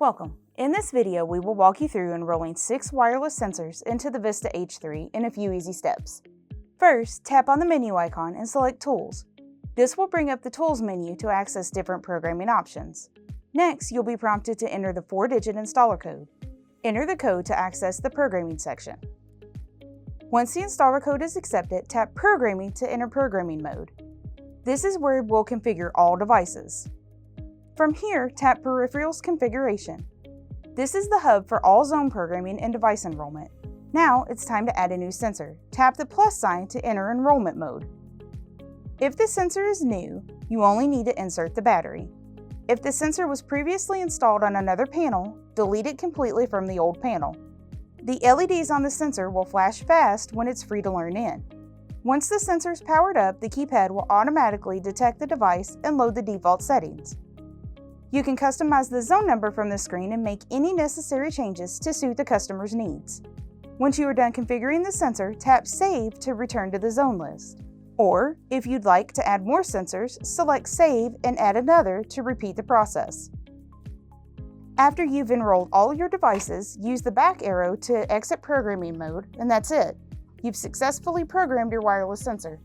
Welcome. In this video, we will walk you through enrolling 6 wireless sensors into the VISTA H3 in a few easy steps. First, tap on the menu icon and select Tools. This will bring up the Tools menu to access different programming options. Next, you'll be prompted to enter the 4-digit installer code. Enter the code to access the programming section. Once the installer code is accepted, tap Programming to enter programming mode. This is where we'll configure all devices. From here, tap Peripherals Configuration. This is the hub for all zone programming and device enrollment. Now it's time to add a new sensor. Tap the plus sign to enter enrollment mode. If the sensor is new, you only need to insert the battery. If the sensor was previously installed on another panel, delete it completely from the old panel. The LEDs on the sensor will flash fast when it's free to learn in. Once the sensor is powered up, the keypad will automatically detect the device and load the default settings. You can customize the zone number from the screen and make any necessary changes to suit the customer's needs. Once you are done configuring the sensor, tap Save to return to the zone list. Or, if you'd like to add more sensors, select Save and add another to repeat the process. After you've enrolled all your devices, use the back arrow to exit programming mode, and that's it. You've successfully programmed your wireless sensor.